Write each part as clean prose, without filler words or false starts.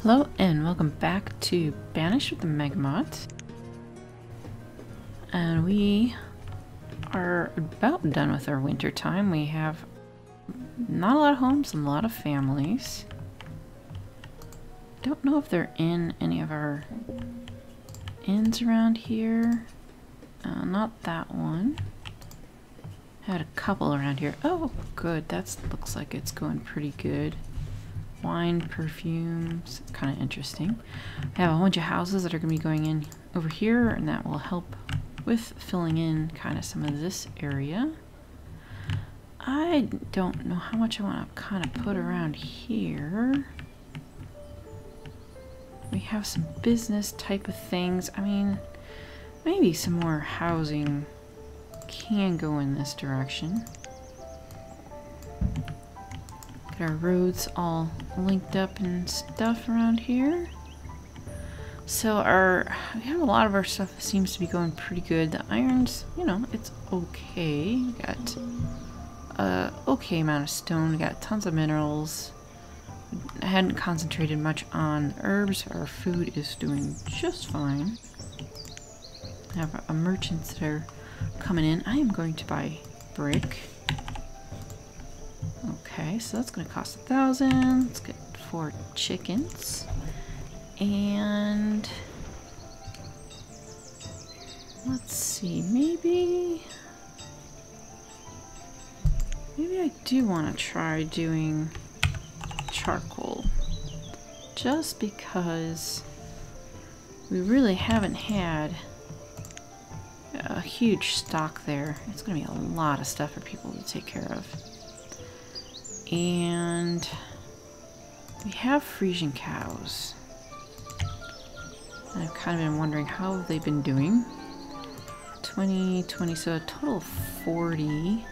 Hello and welcome back to Banished with the MegaMods. And we are about done with our winter time. We have not a lot of homes and a lot of families. Don't know if they're in any of our inns around here. Not that one. Had a couple around here. Oh, good. That looks like it's going pretty good. Wine, perfumes, kind of interesting. I have a bunch of houses that are going to be going in over here, and that will help with filling in kind of some of this area. I don't know how much I want to kind of put around here. We have some business type of things. I mean, maybe some more housing can go in this direction. Our roads all linked up and stuff around here. So we have a lot of our stuff seems to be going pretty good. The irons, you know, it's okay. We got a okay amount of stone. We got tons of minerals. I hadn't concentrated much on herbs. Our food is doing just fine. I have merchants that are coming in. I am going to buy brick. Okay, so that's going to cost 1,000. Let's get 4 chickens. And let's see, maybe I do want to try doing charcoal. Just because we really haven't had a huge stock there. It's going to be a lot of stuff for people to take care of. And we have Frisian cows. And I've kind of been wondering how they've been doing. 20, so a total of 40.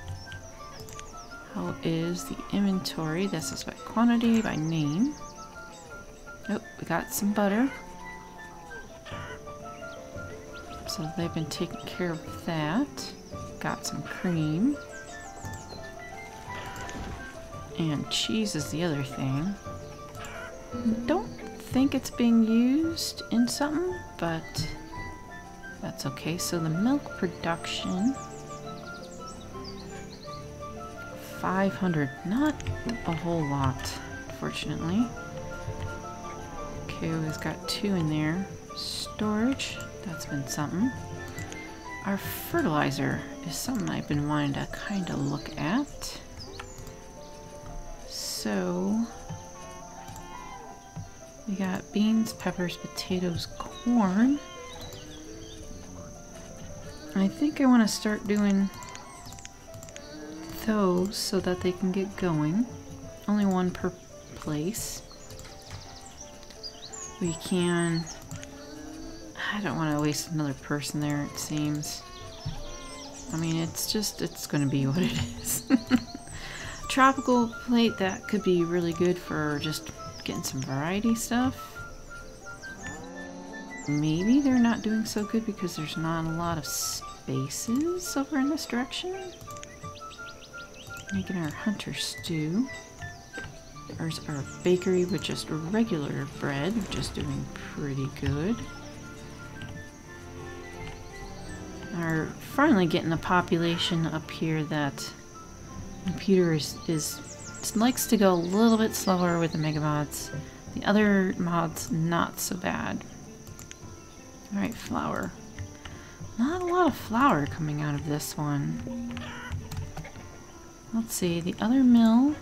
How is the inventory? This is by quantity, by name. Oh, we got some butter. So they've been taking care of that. Got some cream. And cheese is the other thing. Don't think it's being used in something, but that's okay. So the milk production, 500, not a whole lot, fortunately. Okay, we've got 2 in there. Storage, that's been something. Our fertilizer is something I've been wanting to kind of look at. So we got beans, peppers, potatoes, corn. I think I want to start doing those so that they can get going. Only 1 per place. We can... I don't want to waste another person there, it seems. I mean, it's going to be what it is. Tropical plate, that could be really good for just getting some variety stuff. Maybe they're not doing so good because there's not a lot of spaces over in this direction. Making our hunter stew. There's our bakery with just regular bread, which is doing pretty good. Are finally getting a population up here that computer likes to go a little bit slower with the MegaMods. The other mods, not so bad. Alright, flour. Not a lot of flour coming out of this one. Let's see, the other mill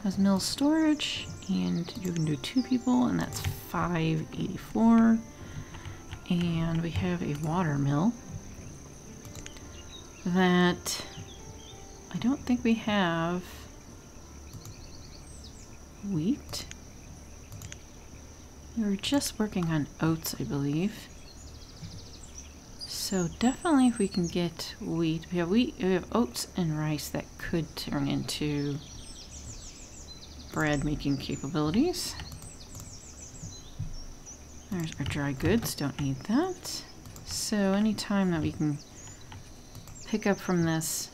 has mill storage, and you can do 2 people, and that's 584. And we have a water mill that I don't think we have wheat. We were just working on oats, I believe. So definitely if we can get wheat, we have oats and rice that could turn into bread making capabilities. There's our dry goods, don't need that. So anytime that we can pick up from this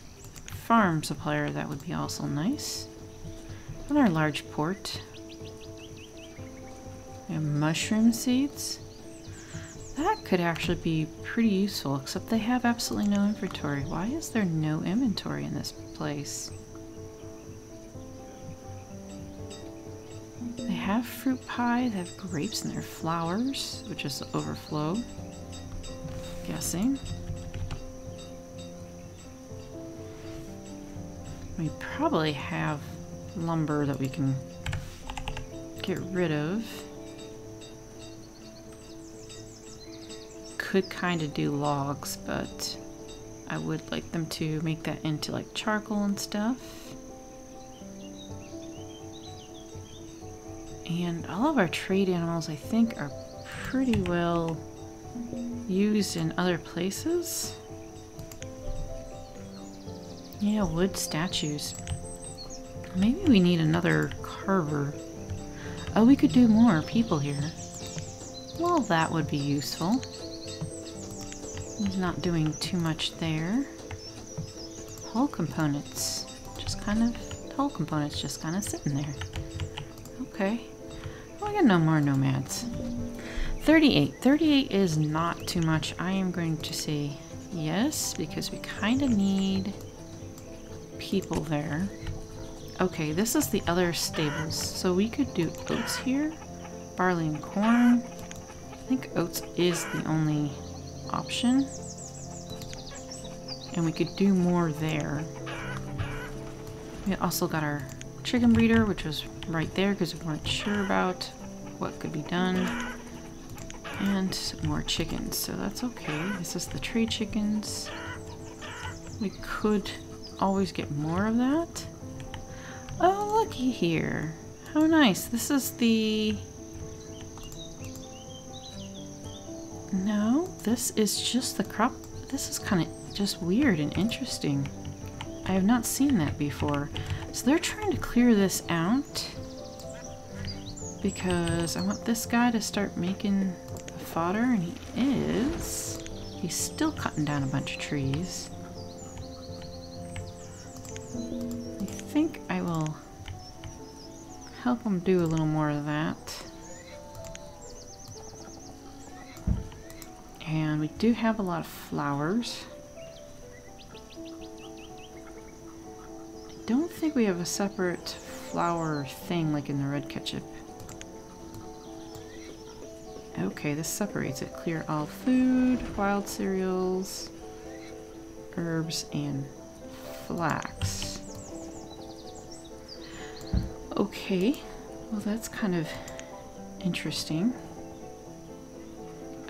farm supplier, that would be also nice. And our large port. We have mushroom seeds. That could actually be pretty useful, except they have absolutely no inventory. Why is there no inventory in this place? They have fruit pie, they have grapes and their flowers, which is the overflow. Guessing. We probably have lumber that we can get rid of. Could kind of do logs, but I would like them to make that into like charcoal and stuff. And all of our trade animals, I think, are pretty well used in other places. Yeah, wood statues. Maybe we need another carver. Oh, we could do more people here. Well, that would be useful. He's not doing too much there. Hull components. Just kind of sitting there. Okay. Well, I got no more nomads. 38. 38 is not too much. I am going to say yes, because we kind of need people there. Okay, this is the other stables. So we could do oats here. Barley and corn. I think oats is the only option. And we could do more there. We also got our chicken breeder, which was right there because we weren't sure about what could be done. And more chickens, so that's okay. This is the trade chickens. We could always get more of that. Oh, looky here. How nice. This is the... No, this is just the crop. This is kind of just weird and interesting. I have not seen that before. So they're trying to clear this out because I want this guy to start making fodder, and he is. He's still cutting down a bunch of trees. I think I will help him do a little more of that. And we do have a lot of flowers. I don't think we have a separate flower thing like in the red ketchup. Okay, this separates it. Clear all food, wild cereals, herbs, and flax. Okay, well that's kind of interesting.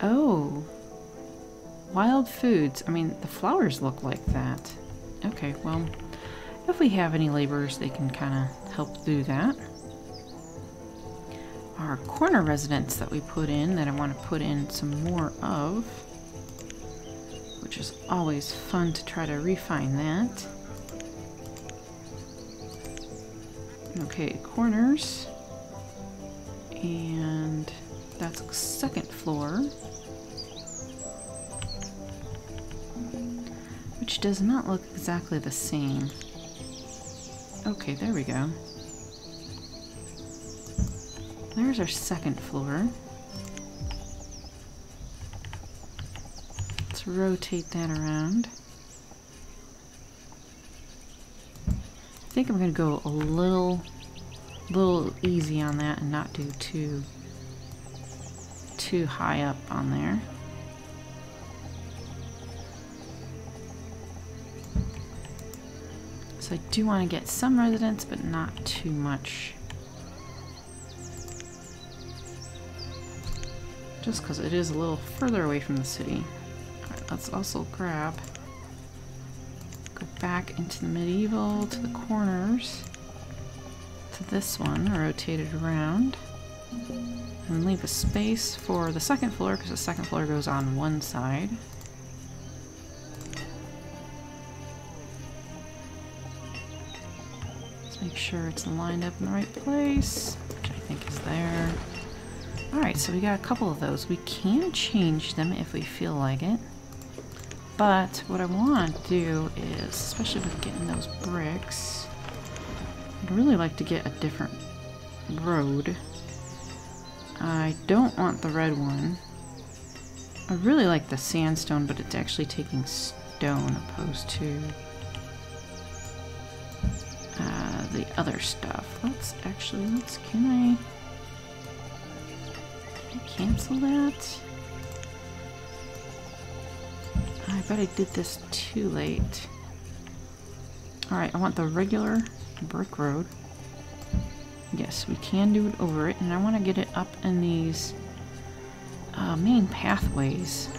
Oh, wild foods. I mean, the flowers look like that. Okay, well, if we have any laborers, they can kind of help do that. Our corner residents that we put in, that I want to put in some more of, which is always fun to try to refine that. Okay, corners, and that's the second floor, which does not look exactly the same. Okay, there we go. There's our second floor. Let's rotate that around. I think I'm going to go a little easy on that and not do too high up on there. So I do want to get some residents, but not too much. Just because it is a little further away from the city. Alright, let's also go back into the medieval, to the corners, to this one, rotate it around, and leave a space for the second floor, because the second floor goes on one side. Let's make sure it's lined up in the right place, which I think is there. Alright, so we got a couple of those. We can change them if we feel like it. But what I want to do is, especially with getting those bricks, I'd really like to get a different road. I don't want the red one. I really like the sandstone, but it's actually taking stone opposed to the other stuff. Can I cancel that? I bet I did this too late. Alright, I want the regular brick road. Yes, we can do it over it, and I want to get it up in these main pathways.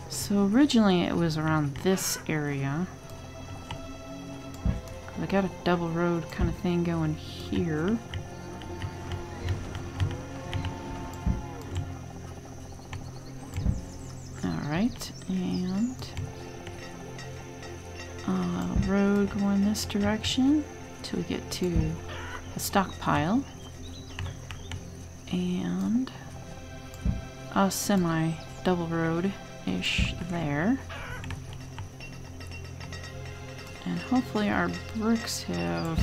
So originally it was around this area. I got a double road kind of thing going here. Alright, and road going this direction till we get to a stockpile. And a semi double road-ish there. And hopefully our bricks have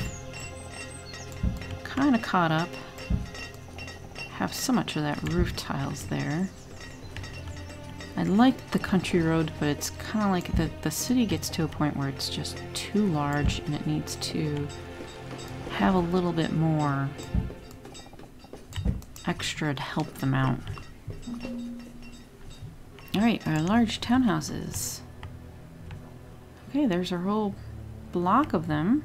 kind of caught up. Have so much of that roof tiles there. I like the country road, but it's kind of like the city gets to a point where it's just too large and it needs to have a little bit more extra to help them out. Alright, our large townhouses. Okay, there's our whole block of them.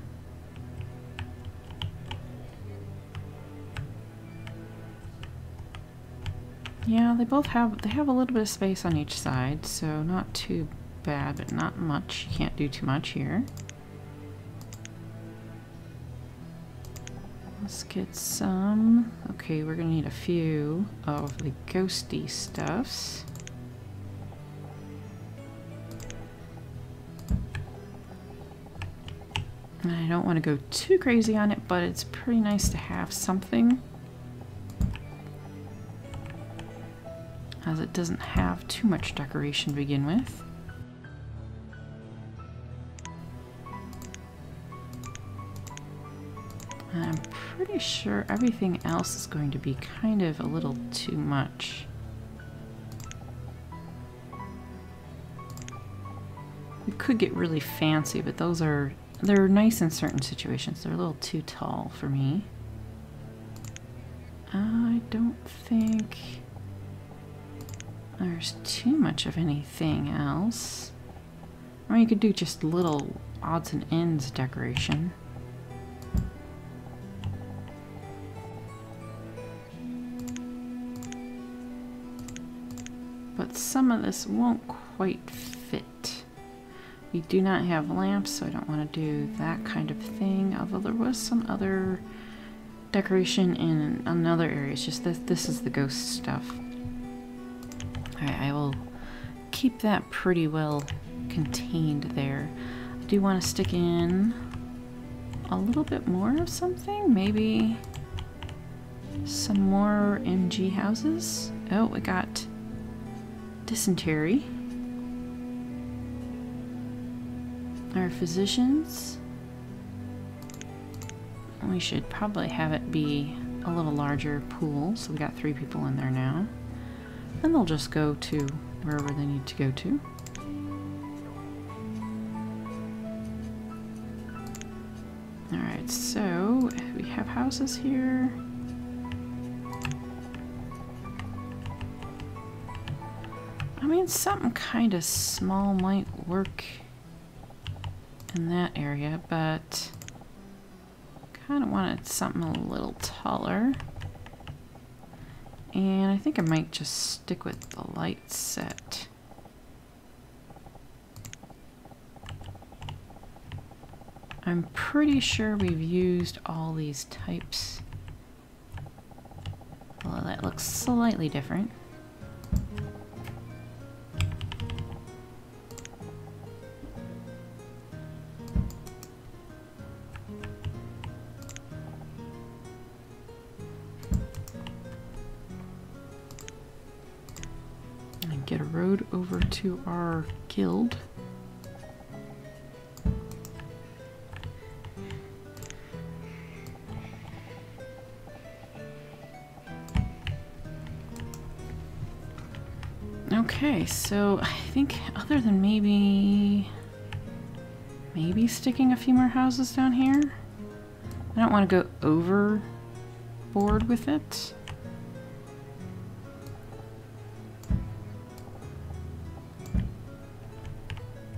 Yeah, they have a little bit of space on each side, so not too bad, but not much. You can't do too much here. Let's get some. Okay, we're gonna need a few of the ghosty stuffs. And I don't want to go too crazy on it, but it's pretty nice to have something, as it doesn't have too much decoration to begin with. And I'm pretty sure everything else is going to be kind of a little too much. We could get really fancy, but they're nice in certain situations. They're a little too tall for me. I don't think there's too much of anything else. I mean, you could do just little odds and ends decoration. But some of this won't quite fit. We do not have lamps, so I don't want to do that kind of thing, although there was some other decoration in another area. It's just that this is the ghost stuff. Alright, I will keep that pretty well contained there. I do want to stick in a little bit more of something, maybe some more MG houses. Oh, we got dysentery. Our physicians. We should probably have it be a little larger pool, so we got 3 people in there now. And they'll just go to wherever they need to go to. Alright, so we have houses here. I mean, something kind of small might work in that area, but kind of wanted something a little taller. And I think I might just stick with the light set. I'm pretty sure we've used all these types. Well, that looks slightly different. Get a road over to our guild. Okay, so I think other than maybe sticking a few more houses down here, I don't want to go overboard with it.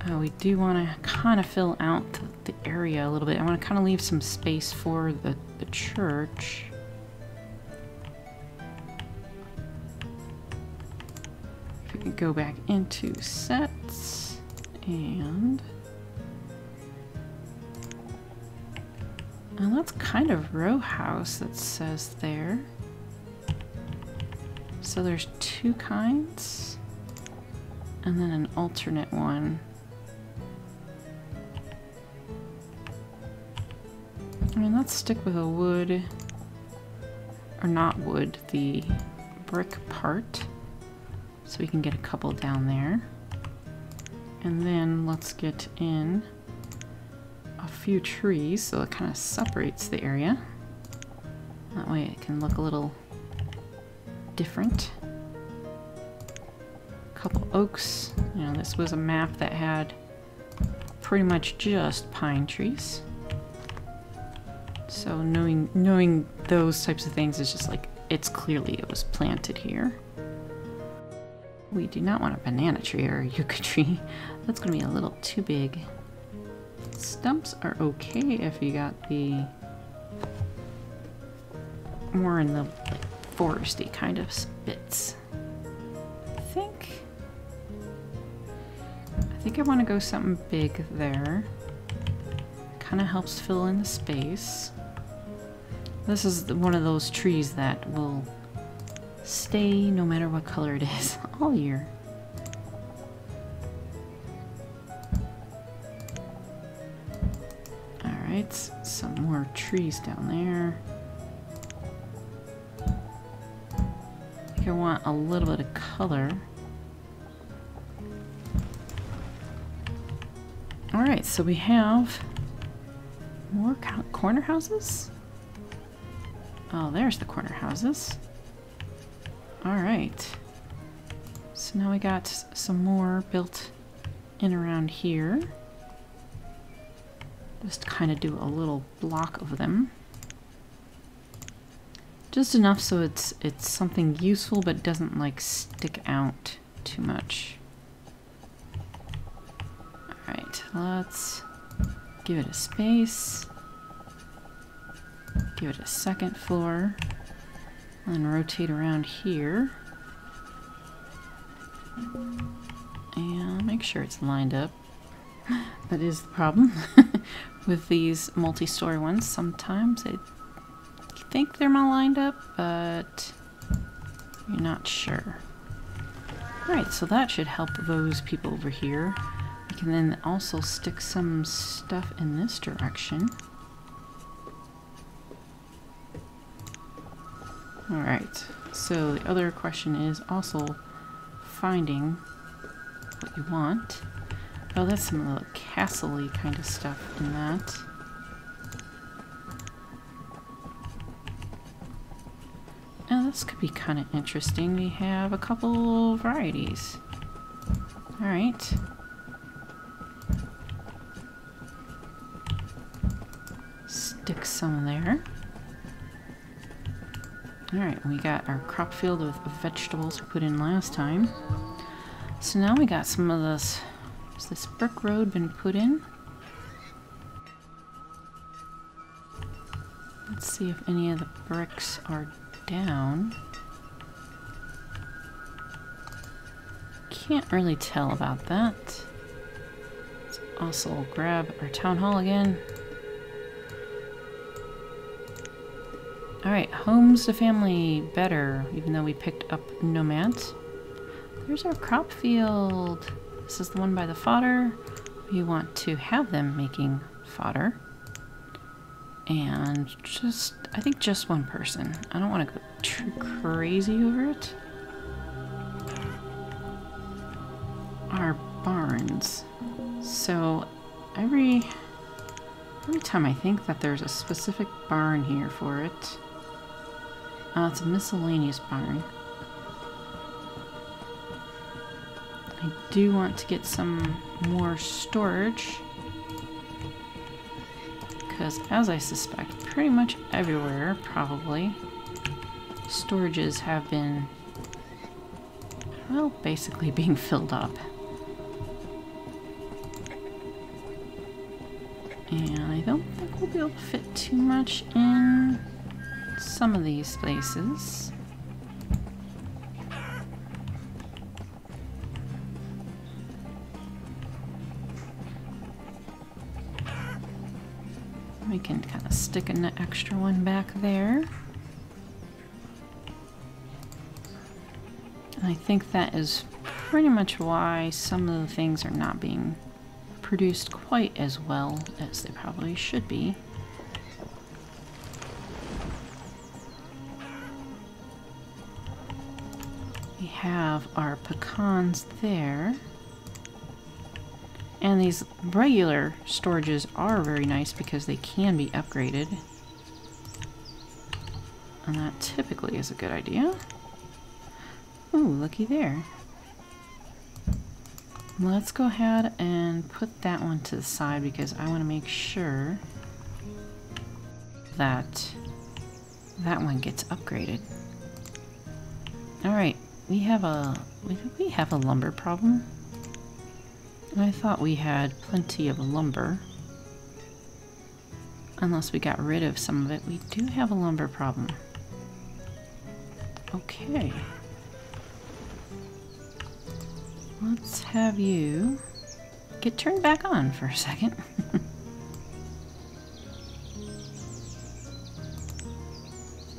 Oh, we do want to kind of fill out the area a little bit. I want to kind of leave some space for the church. If we can go back into sets and that's kind of row house that says there. So there's two kinds and then an alternate one. I mean, let's stick with a wood, or not wood, the brick part, so we can get a couple down there. And then let's get in a few trees so it kind of separates the area. That way it can look a little different. A couple oaks. You know, this was a map that had pretty much just pine trees. So knowing those types of things is just like, it's clearly it was planted here. We do not want a banana tree or a yucca tree. That's going to be a little too big. Stumps are okay if you got the more in the like foresty kind of bits. I think I want to go something big there. Kind of helps fill in the space. This is one of those trees that will stay no matter what color it is all year. Alright, some more trees down there. I think I want a little bit of color. Alright, so we have more corner houses? Oh, there's the corner houses. Alright. So now we got some more built in around here. Just kind of do a little block of them. Just enough so it's something useful but doesn't like stick out too much. Alright, let's give it a space. Give it a second floor. And rotate around here. And make sure it's lined up. That is the problem with these multi-story ones. Sometimes they think they're all lined up, but you're not sure. Alright, so that should help those people over here. We can then also stick some stuff in this direction. Alright, so the other question is also finding what you want. Oh, that's some little castle-y kind of stuff in that. Oh, this could be kind of interesting. We have a couple varieties. Alright. Stick some there. Alright, we got our crop field with vegetables we put in last time. So now we got some of this. Has this brick road been put in? Let's see if any of the bricks are down. Can't really tell about that. Let's also grab our town hall again. Alright, homes to family better, even though we picked up nomads. There's our crop field. This is the one by the fodder. We want to have them making fodder. And just, I think just one person. I don't want to go too crazy over it. Our barns. So every time I think that there's a specific barn here for it. It's a miscellaneous barn. do want to get some more storage, because as I suspect, pretty much everywhere, probably, storages have been, well, basically being filled up. And I don't think we'll be able to fit too much in some of these places. We can kind of stick an extra one back there. And I think that is pretty much why some of the things are not being produced quite as well as they probably should be. We have our pecans there. And these regular storages are very nice because they can be upgraded. And that typically is a good idea. Ooh, looky there. Let's go ahead and put that one to the side because I want to make sure that that one gets upgraded. Alright, we have a lumber problem. I thought we had plenty of lumber. Unless we got rid of some of it, we do have a lumber problem. Okay. Let's have you get turned back on for a second.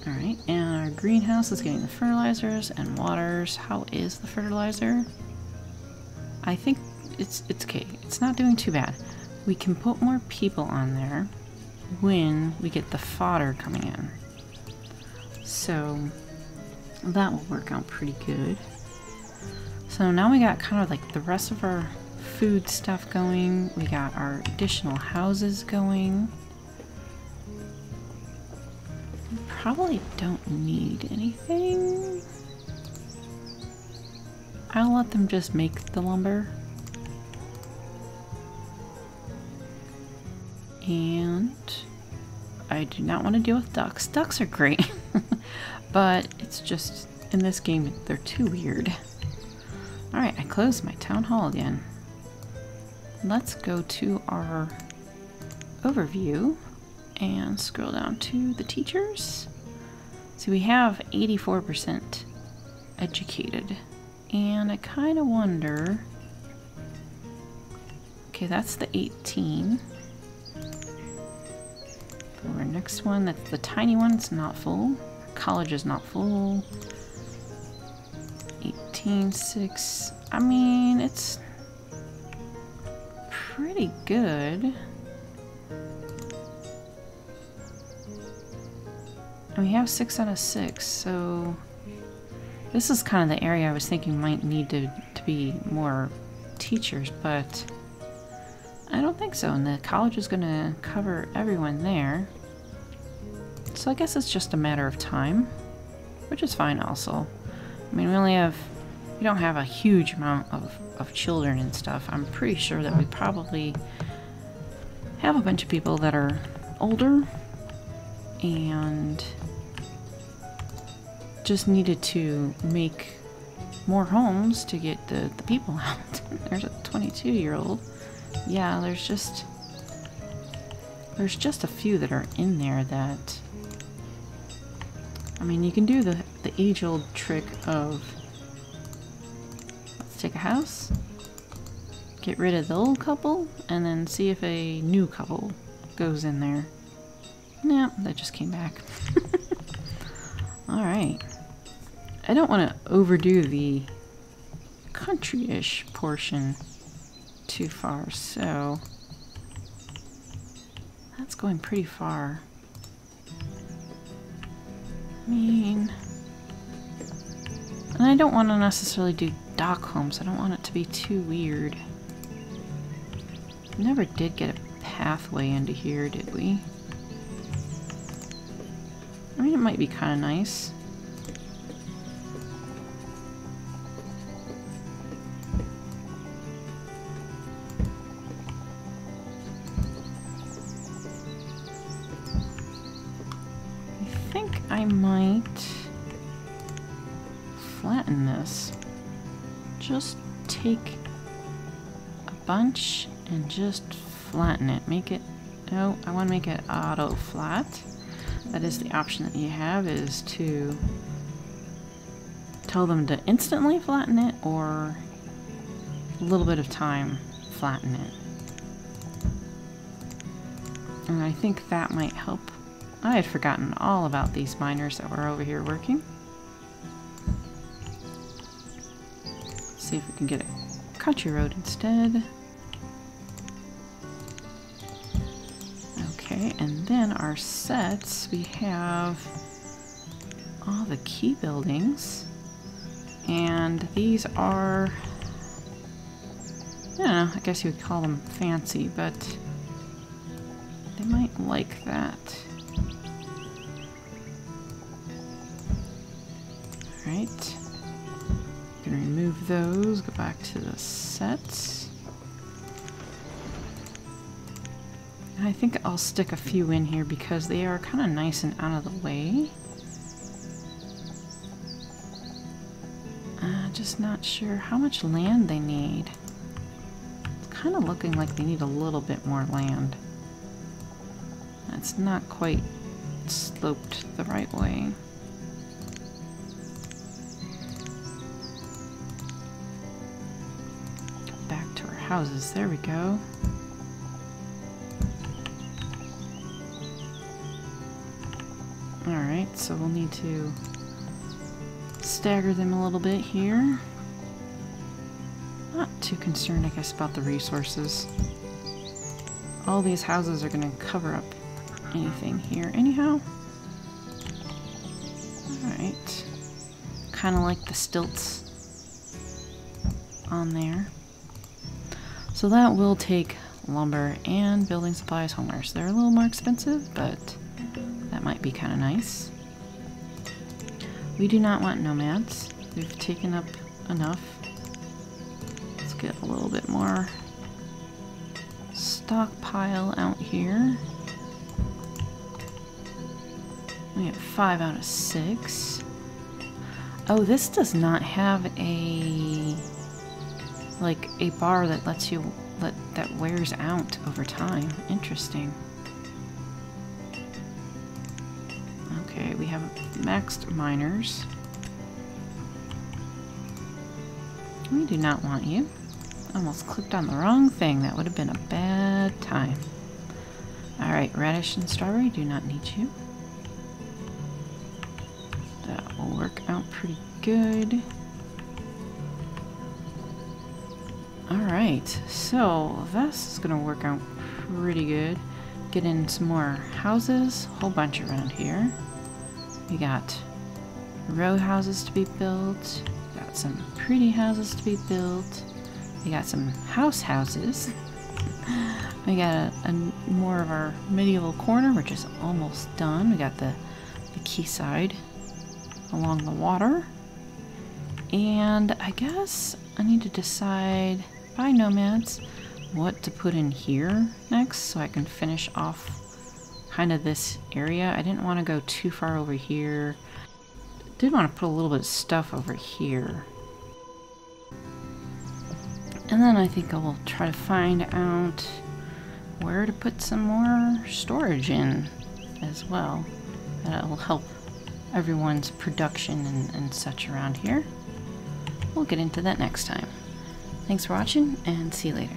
Alright, and our greenhouse is getting the fertilizers and waters. How is the fertilizer? I think it's okay. It's not doing too bad. We can put more people on there when we get the fodder coming in. So that will work out pretty good. So now we got kind of like the rest of our food stuff going. We got our additional houses going. We probably don't need anything. I'll let them just make the lumber. And I do not want to deal with ducks. Ducks are great, but it's just, in this game, they're too weird. Alright, I closed my town hall again. Let's go to our overview and scroll down to the teachers. So we have 84% educated. And I kind of wonder... Okay, that's the 18. Our next one, that's the tiny one, it's not full. College is not full. 18.6. I mean, it's pretty good. And we have 6 out of 6, so this is kind of the area I was thinking might need to be more teachers, but I don't think so, and the college is going to cover everyone there. So I guess it's just a matter of time, which is fine also. I mean, we don't have a huge amount of children and stuff. I'm pretty sure that we probably have a bunch of people that are older and just needed to make more homes to get the people out. There's a 22-year-old. Yeah, there's just a few that are in there that, I mean, you can do the age-old trick of, let's take a house, get rid of the old couple, and then see if a new couple goes in there. No, that just came back. Alright. I don't want to overdo the country-ish portion too far, so that's going pretty far. I mean, and I don't want to necessarily do dock homes. I don't want it to be too weird. Never did get a pathway into here, did we? I mean, it might be kind of nice. I might flatten this. Just take a bunch and just flatten it. Make it, oh, I want to make it auto flat. That is the option that you have, is to tell them to instantly flatten it or a little bit of time flatten it. And I think that might help. I had forgotten all about these miners that were over here working. Let's see if we can get a country road instead. Okay, and then our sets, we have all the key buildings. And these are, I don't know, I guess you would call them fancy, but they might like that. Alright. Gonna remove those, go back to the sets. And I think I'll stick a few in here because they are kind of nice and out of the way. Just not sure how much land they need. It's kind of looking like they need a little bit more land. It's not quite sloped the right way. Back to our houses. There we go. Alright, so we'll need to stagger them a little bit here. Not too concerned, I guess, about the resources. All these houses are going to cover up anything here anyhow. Alright. Kind of like the stilts on there. So that will take lumber and building supplies homers. They're a little more expensive, but that might be kind of nice. We do not want nomads. We've taken up enough. Let's get a little bit more stockpile out here. We have 5 out of 6. Oh, this does not have a bar that lets you that wears out over time. Interesting. Okay, we have maxed miners. We do not want you. Almost clicked on the wrong thing. That would have been a bad time. Alright, radish and strawberry do not need you. That will work out pretty good. Alright, so this is going to work out pretty good. Get in some more houses, a whole bunch around here. We got row houses to be built. Got some pretty houses to be built. We got some houses. We got a more of our medieval corner, which is almost done. We got the quayside along the water. And I guess I need to decide by nomads what to put in here next so I can finish off kind of this area. I didn't want to go too far over here. Did want to put a little bit of stuff over here. And then I think I will try to find out where to put some more storage in as well. That will help everyone's production and such around here. We'll get into that next time. Thanks for watching and see you later.